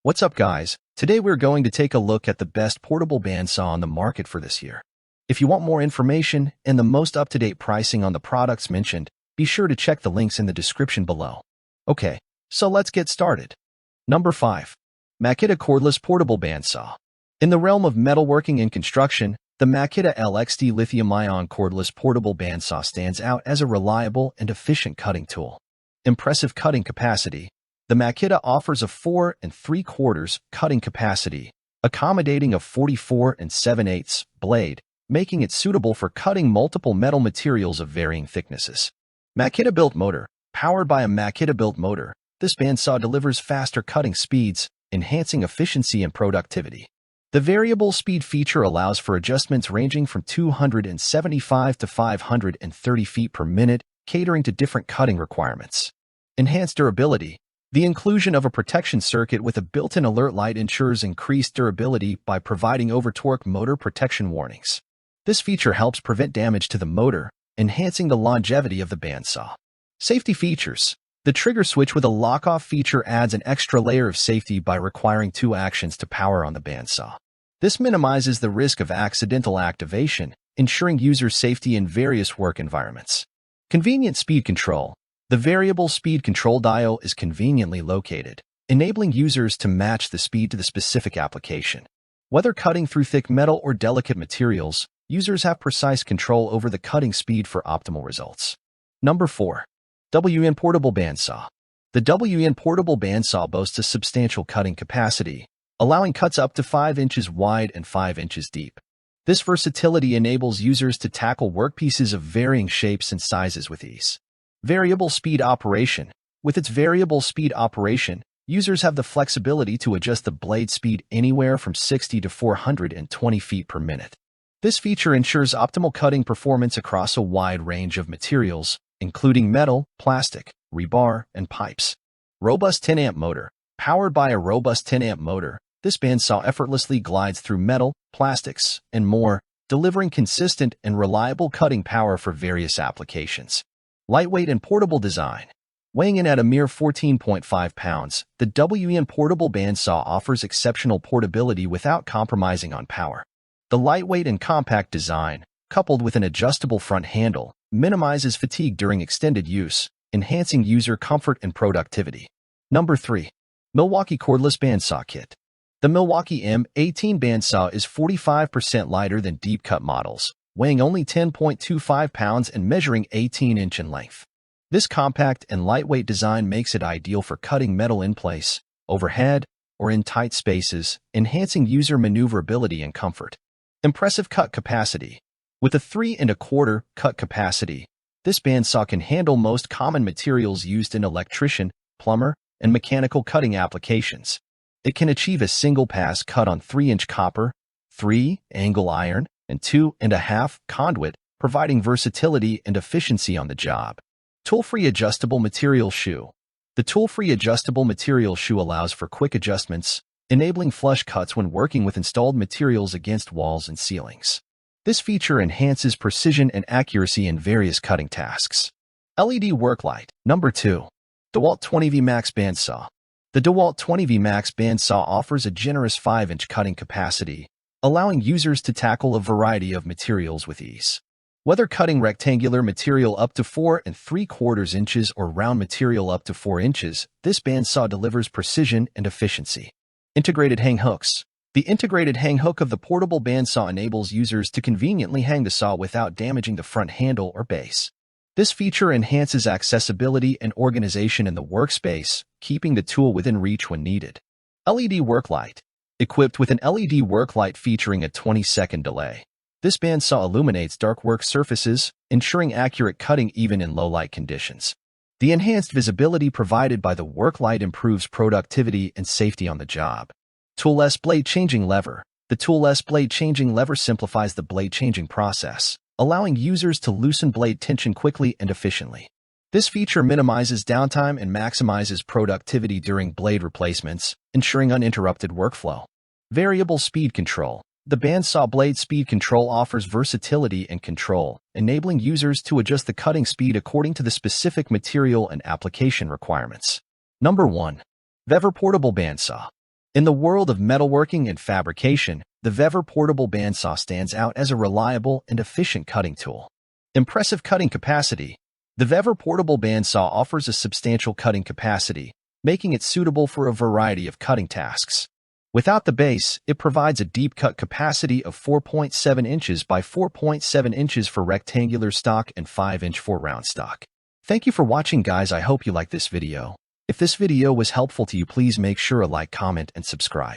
What's up, guys? Today we're going to take a look at the best portable bandsaw on the market for this year. If you want more information and the most up-to-date pricing on the products mentioned, be sure to check the links in the description below. Okay, so let's get started. Number 5. Makita Cordless Portable Bandsaw. In the realm of metalworking and construction, the Makita LXD lithium-ion cordless portable bandsaw stands out as a reliable and efficient cutting tool. Impressive cutting capacity. The Makita offers a 4 3/4 cutting capacity, accommodating a 44 7/8 blade, making it suitable for cutting multiple metal materials of varying thicknesses. Makita-built motor. Powered by a Makita-built motor, this bandsaw delivers faster cutting speeds, enhancing efficiency and productivity. The variable speed feature allows for adjustments ranging from 275 to 530 feet per minute, catering to different cutting requirements. Enhanced durability. The inclusion of a protection circuit with a built-in alert light ensures increased durability by providing over-torque motor protection warnings. This feature helps prevent damage to the motor, enhancing the longevity of the bandsaw. Safety features. The trigger switch with a lock-off feature adds an extra layer of safety by requiring 2 actions to power on the bandsaw. This minimizes the risk of accidental activation, ensuring user safety in various work environments. Convenient speed control. The variable speed control dial is conveniently located, enabling users to match the speed to the specific application. Whether cutting through thick metal or delicate materials, users have precise control over the cutting speed for optimal results. Number 4. WN Portable Bandsaw. The WN Portable Bandsaw boasts a substantial cutting capacity, allowing cuts up to 5 inches wide and 5 inches deep. This versatility enables users to tackle workpieces of varying shapes and sizes with ease. Variable speed operation. With its variable speed operation, users have the flexibility to adjust the blade speed anywhere from 60 to 420 feet per minute. This feature ensures optimal cutting performance across a wide range of materials, including metal, plastic, rebar, and pipes. Robust 10-amp motor. Powered by a robust 10-amp motor, this bandsaw effortlessly glides through metal, plastics, and more, delivering consistent and reliable cutting power for various applications. Lightweight and portable design. Weighing in at a mere 14.5 pounds, the WN Portable Bandsaw offers exceptional portability without compromising on power. The lightweight and compact design, coupled with an adjustable front handle, minimizes fatigue during extended use, enhancing user comfort and productivity. Number 3. Milwaukee Cordless Bandsaw Kit. The Milwaukee M18 bandsaw is 45% lighter than deep-cut models, weighing only 10.25 pounds and measuring 18 inches in length. This compact and lightweight design makes it ideal for cutting metal in place, overhead, or in tight spaces, enhancing user maneuverability and comfort. Impressive cut capacity. With a 3 1/4 cut capacity, this bandsaw can handle most common materials used in electrician, plumber, and mechanical cutting applications. It can achieve a single-pass cut on 3-inch copper, 3 angle iron, and 2.5 conduit, providing versatility and efficiency on the job. Tool-free adjustable material shoe. The tool-free adjustable material shoe allows for quick adjustments, enabling flush cuts when working with installed materials against walls and ceilings. This feature enhances precision and accuracy in various cutting tasks. LED work light. Number 2. DeWalt 20V Max Bandsaw. The DeWalt 20V Max Bandsaw offers a generous 5-inch cutting capacity, allowing users to tackle a variety of materials with ease. Whether cutting rectangular material up to 4 3/4 inches or round material up to 4 inches, this bandsaw delivers precision and efficiency. Integrated hang hooks. The integrated hang hook of the portable bandsaw enables users to conveniently hang the saw without damaging the front handle or base. This feature enhances accessibility and organization in the workspace, keeping the tool within reach when needed. LED work light. Equipped with an LED work light featuring a 20-second delay, this bandsaw illuminates dark work surfaces, ensuring accurate cutting even in low-light conditions. The enhanced visibility provided by the work light improves productivity and safety on the job. Toolless blade changing lever. The toolless blade changing lever simplifies the blade changing process, allowing users to loosen blade tension quickly and efficiently. This feature minimizes downtime and maximizes productivity during blade replacements, ensuring uninterrupted workflow. Variable speed control. The bandsaw blade speed control offers versatility and control, enabling users to adjust the cutting speed according to the specific material and application requirements. Number 1. VEVOR Portable Bandsaw. In the world of metalworking and fabrication, the VEVOR portable bandsaw stands out as a reliable and efficient cutting tool. Impressive cutting capacity. The VEVOR portable bandsaw offers a substantial cutting capacity, making it suitable for a variety of cutting tasks. Without the base, it provides a deep cut capacity of 4.7 inches by 4.7 inches for rectangular stock and 5-inch for round stock. Thank you for watching, guys. I hope you liked this video. If this video was helpful to you, please make sure to like, comment, and subscribe.